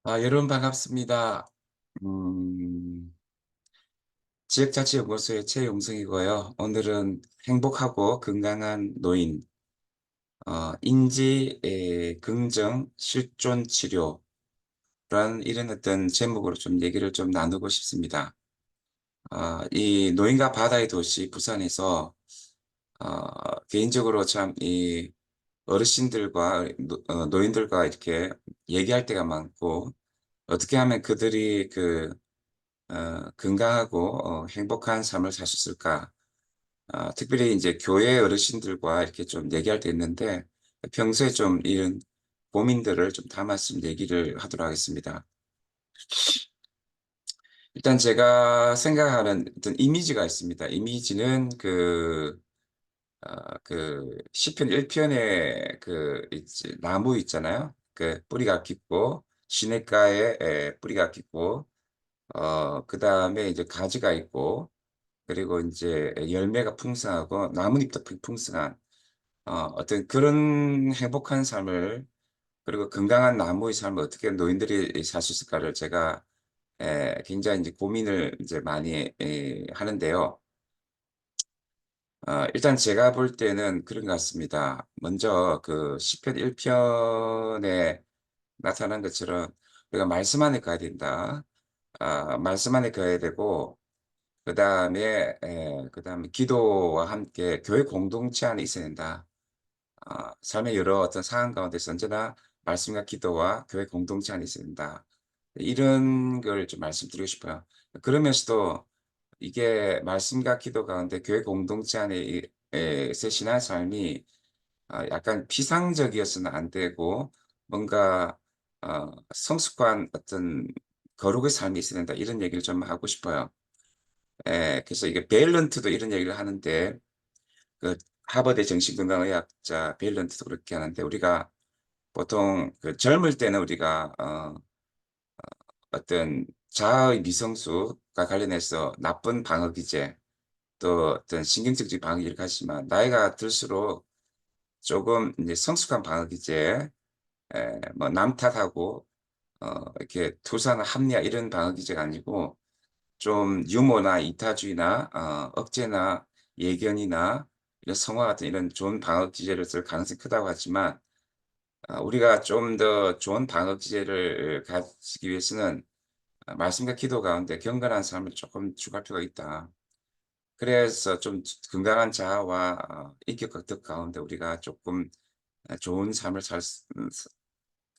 여러분 반갑습니다. 음, 지역자치연구소의 최용승이고요. 오늘은 행복하고 건강한 노인, 인지 긍정 실존 치료라는 이런 어떤 제목으로 좀 얘기를 좀 나누고 싶습니다. 이 노인과 바다의 도시 부산에서 개인적으로 참 이 어르신들과 노인들과 이렇게 얘기할 때가 많고, 어떻게 하면 그들이 건강하고 행복한 삶을 살 수 있을까? 특별히 이제 교회 어르신들과 이렇게 좀 얘기할 때 있는데, 평소에 좀 이런 고민들을 좀 담았으면 얘기를 하도록 하겠습니다. 일단 제가 생각하는 어떤 이미지가 있습니다. 이미지는 시편 1편에 나무 있잖아요. 그 뿌리가 깊고, 시냇가에 뿌리가 깊고, 그 다음에 이제 가지가 있고, 그리고 이제 열매가 풍성하고 나뭇잎도 풍성한 어떤 그런 행복한 삶을, 그리고 건강한 나무의 삶을 어떻게 노인들이 살 수 있을까를 제가 굉장히 이제 고민을 이제 많이 하는데요. 일단 제가 볼 때는 그런 것 같습니다. 먼저 그 시편 1편에 나타난 것처럼 우리가 말씀 안에 가야 된다. 말씀 안에 가야 되고, 그다음에 기도와 함께 교회 공동체 안에 있어야 된다. 삶의 여러 어떤 상황 가운데서 언제나 말씀과 기도와 교회 공동체 안에 있어야 된다. 이런 걸 좀 말씀드리고 싶어요. 그러면서도 이게 말씀과 기도 가운데 교회 공동체 안에 서 신앙 삶이 약간 피상적이어서는 안 되고, 뭔가 성숙한 어떤 거룩의 삶이 있어야 된다. 이런 얘기를 좀 하고 싶어요. 그래서 이게 밸런트도 이런 얘기를 하는데, 그 하버드 정신건강의학자 밸런트도 그렇게 하는데, 우리가 보통 그 젊을 때는 우리가 어떤 자아의 미성숙과 관련해서 나쁜 방어 기제, 또 어떤 신경질적 방어 기제를 가지만, 나이가 들수록 조금 이제 성숙한 방어 기제, 뭐 남탓하고 이렇게 투사나 합리화 이런 방어 기제가 아니고, 좀 유머나 이타주의나 억제나 예견이나 이런 성화 같은 이런 좋은 방어 기제를 쓸 가능성이 크다고 하지만, 우리가 좀 더 좋은 방어 기제를 가지기 위해서는 말씀과 기도 가운데 경건한 삶을 조금 추구할 필요가 있다. 그래서 좀 건강한 자아와 인격과 덕 가운데 우리가 조금 좋은 삶을 살 수,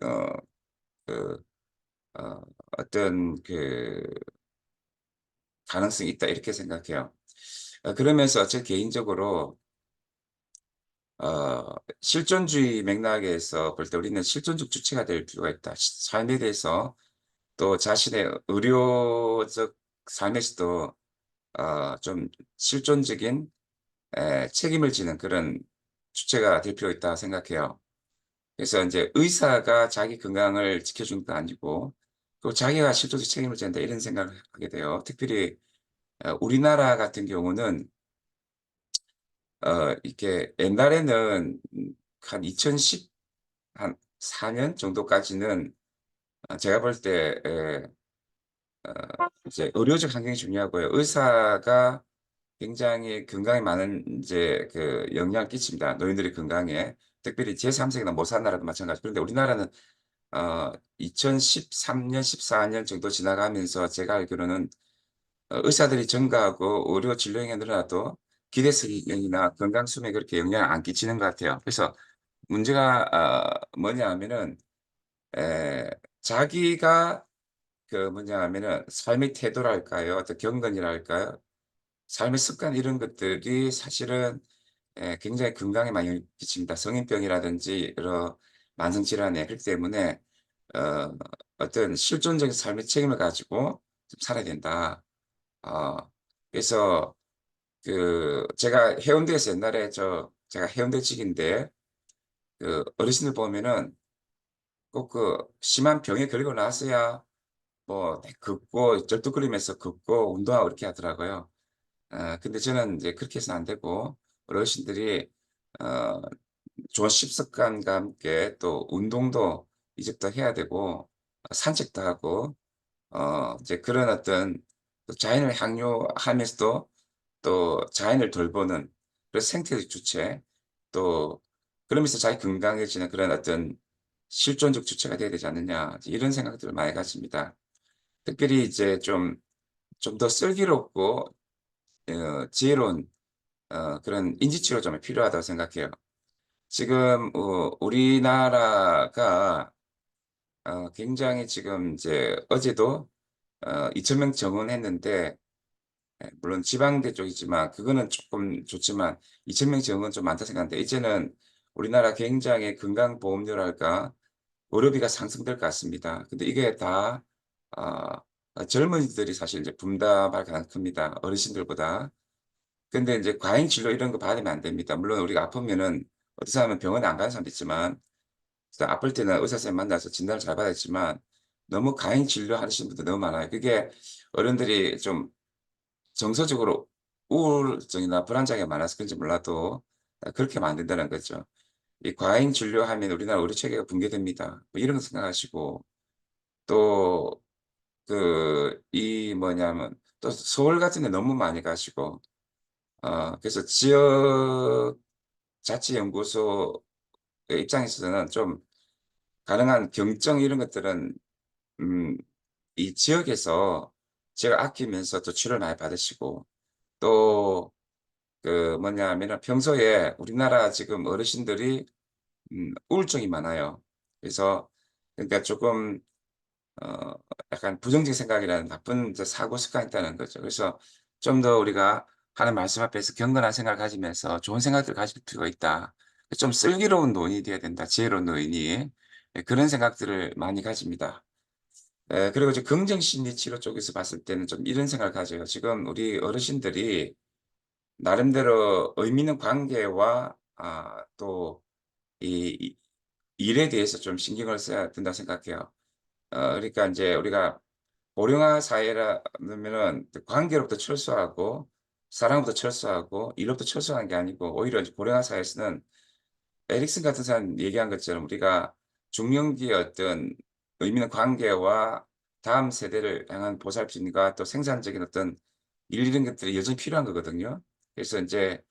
어, 그, 어, 어떤 가능성이 있다 이렇게 생각해요. 그러면서 제 개인적으로 실존주의 맥락에서 볼 때 우리는 실존적 주체가 될 필요가 있다. 삶에 대해서, 또 자신의 의료적 삶에서도 좀 실존적인 책임을 지는 그런 주체가 될 필요가 있다 생각해요. 그래서 이제 의사가 자기 건강을 지켜주는 건 아니고, 또 자기가 실존적 책임을 진다 이런 생각을 하게 돼요. 특별히 우리나라 같은 경우는 이렇게 옛날에는 한 2010, 한 4년 정도까지는 제가 볼 때 이제 의료적 환경이 중요하고요. 의사가 굉장히 건강에 많은 이제 영향을 끼칩니다. 노인들의 건강에. 특별히 제3세계나 못 사는 나라도 마찬가지. 그런데 우리나라는 2013년, 14년 정도 지나가면서 제가 알기로는 의사들이 증가하고 의료 진료량이 늘어나도 기대수명이나 건강 수명에 그렇게 영향을 안 끼치는 것 같아요. 그래서 문제가 뭐냐 하면은 자기가 뭐냐 하면은 삶의 태도랄까요? 어떤 경건이랄까요? 삶의 습관 이런 것들이 사실은 굉장히 건강에 많이 영향을 끼칩니다. 성인병이라든지 여러 만성질환에. 그렇기 때문에 어, 어떤 실존적인 삶의 책임을 가지고 좀 살아야 된다. 어, 그래서 제가 해운대에서 옛날에 제가 해운대 직인데, 어르신들 보면은 꼭 심한 병에 걸리고 나서야 뭐 걷고 쩔뚝거리면서 걷고 운동하고 이렇게 하더라고요. 근데 저는 이제 그렇게 해서는 안 되고, 어르신들이 어, 좋은 식습관과 함께 또 운동도 이제부터 해야 되고, 산책도 하고 이제 그런 어떤 또 자연을 향유하면서도 또 자연을 돌보는 그런 생태적 주체, 또 그러면서 자기 건강해지는 그런 어떤 실존적 주체가 돼야 되지 않느냐, 이런 생각들을 많이 가집니다. 특별히 이제 좀 더 슬기롭고 지혜로운 그런 인지치료 좀 필요하다고 생각해요. 지금 우리나라가 굉장히 지금 이제 어제도 2천 명 정원했는데, 물론 지방대 쪽이지만 그거는 조금 좋지만 2천 명 정원 좀 많다 생각하는데, 이제는 우리나라 굉장히 건강보험료랄까 의료비가 상승될 것 같습니다. 근데 이게 다 젊은이들이 사실 이제 분담할 가능성이 큽니다, 어르신들보다. 근데 이제 과잉 진료 이런 거 받으면 안 됩니다. 물론 우리가 아프면은 어떤 사람은 병원에 안 가는 사람도 있지만, 그래서 아플 때는 의사 선생님 만나서 진단을 잘 받았지만 너무 과잉 진료하시는 분들 너무 많아요. 그게 어른들이 좀 정서적으로 우울증이나 불안장애가 많아서 그런지 몰라도 그렇게 하면 안 된다는 거죠. 이 과잉 진료하면 우리나라 의료 체계가 붕괴됩니다. 뭐 이런 거 생각하시고, 또 이 뭐냐면 또 서울 같은 데 너무 많이 가시고, 그래서 지역 자치연구소의 입장에서는 좀 가능한 경정 이런 것들은 음 이 지역에서 지역을 아끼면서 또 치료를 많이 받으시고, 또 뭐냐면은 평소에 우리나라 지금 어르신들이 우울증이 많아요. 그래서 그러니까 조금 어 약간 부정적인 생각이라는 나쁜 이제 사고 습관이 있다는 거죠. 그래서 좀 더 우리가 하는 말씀 앞에서 경건한 생각을 가지면서 좋은 생각들을 가질 필요가 있다. 좀 슬기로운 노인이 돼야 된다, 지혜로운 노인이. 예, 그런 생각들을 많이 가집니다. 그리고 이제 긍정 심리 치료 쪽에서 봤을 때는 좀 이런 생각을 가져요. 지금 우리 어르신들이 나름대로 의미 있는 관계와 또 이 일에 대해서 좀 신경을 써야 된다고 생각해요. 그러니까 인제 우리가 고령화 사회라면은 관계로부터 철수하고 사랑부터 철수하고 일로부터 철수하는 게 아니고, 오히려 이제 고령화 사회에서는 에릭슨 같은 사람이 얘기한 것처럼 우리가 중년기의 어떤 의미 있는 관계와 다음 세대를 향한 보살핌과 또 생산적인 어떤 일 이런 것들이 여전히 필요한 거거든요. 그래서 인제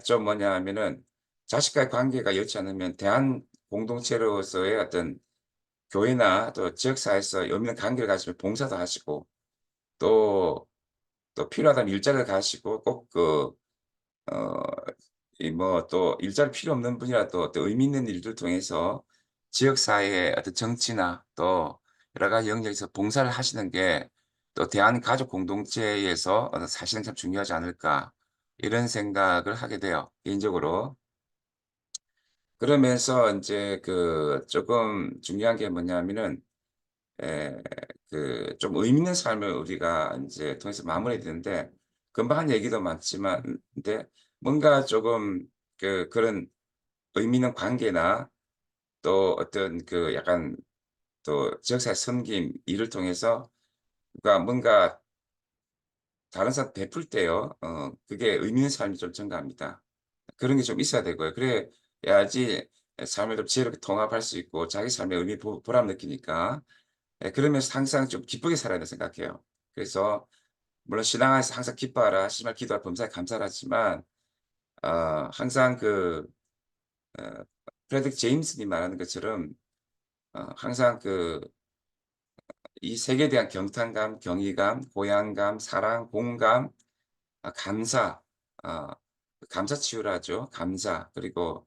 좀 뭐냐 하면은 자식과의 관계가 여의치 않으면 대한 공동체로서의 어떤 교회나 또 지역사회에서 의미 있는 관계를 가지면 봉사도 하시고, 또 필요하다면 일자리를 가시고, 꼭 어 이 뭐 또 일자리 필요 없는 분이라도 또 의미 있는 일들 통해서 지역사회의 어떤 정치나 또 여러 가지 영역에서 봉사를 하시는 게 또 '대한가족 공동체에서 사실은 참 중요하지 않을까.' 이런 생각을 하게 돼요, 개인적으로. 그러면서 인제 쪼금 중요한 게 뭐냐면은 에 좀 의미 있는 삶을 우리가 인제 통해서 마무리해야 되는데, 금방 한 얘기도 많지만 근데 뭔가 조금 그런 의미 있는 관계나 또 어떤 약간 또 지역사회 섬김 일을 통해서 누가 뭔가 다른 사람 베풀 때요, 그게 의미 있는 삶이 좀 증가합니다. 그런 게 좀 있어야 되고요. 그래야지 삶을 좀 지혜롭게 통합할 수 있고 자기 삶의 의미 보람 느끼니까. 그러면서 항상 좀 기쁘게 살아야 된다고 생각해요. 그래서 물론 신앙 안에서 항상 기뻐하라, 씨발 기도하라, 범사에 감사를 하지만 항상 어 프레드릭 제임스님 말하는 것처럼 항상 이 세계에 대한 경탄감, 경이감, 고향감, 사랑, 공감, 감사, 어 감사 치유라 죠. 감사, 그리고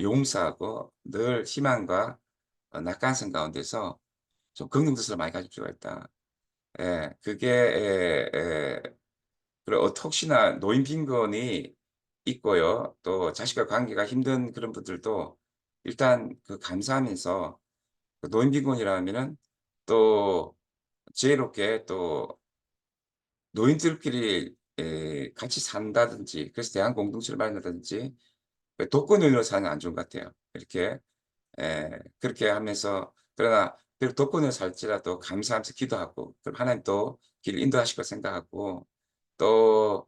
용서하고 늘 희망과 낙관성 가운데서 좀 긍정 지수를 많이 가질 필요가 있다. 예. 그게 그리고 혹시나 노인 빈곤이 있고요, 또 자식과 관계가 힘든 그런 분들도 일단 감사하면서, 노인 빈곤이라면은 또 지혜롭게 또 노인들끼리 같이 산다든지, 그래서 대한 공동체를 마련한다든지, 독거노인으로 사는 건 안 좋은 것 같아요. 이렇게 그렇게 하면서, 그러나 비록 독거노인으로 살지라도 감사하면서 기도하고, 그럼 하나님 또 길을 인도하실 걸 생각하고, 또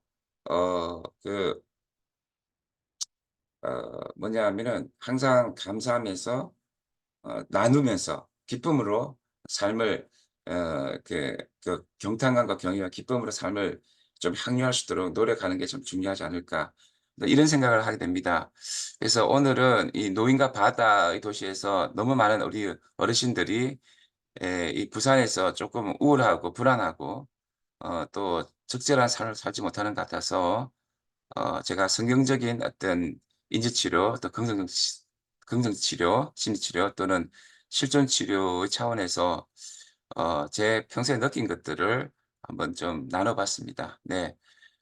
어 그 뭐냐 하면은 항상 감사하면서 나누면서 기쁨으로 삶을 경탄감과 경외와 기쁨으로 삶을 좀 향유할 수 있도록 노력하는 게 좀 중요하지 않을까. 이런 생각을 하게 됩니다. 그래서 오늘은 이 노인과 바다의 도시에서 너무 많은 우리 어르신들이 이 부산에서 조금 우울하고 불안하고 또 적절한 삶을 살지 못하는 것 같아서 제가 성경적인 어떤 인지치료 또 긍정치료, 심리치료 또는 실존치료의 차원에서 제 평소에 느낀 것들을 한번 좀 나눠 봤습니다. 네.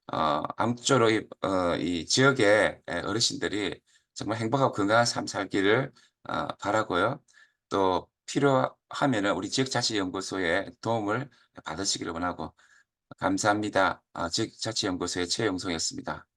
아무쪼록 이 지역의 어르신들이 정말 행복하고 건강한 삶 살기를 바라고요. 또 필요하면은 우리 지역자치연구소의 도움을 받으시기를 원하고 감사합니다. 지역자치연구소의 최영송이었습니다.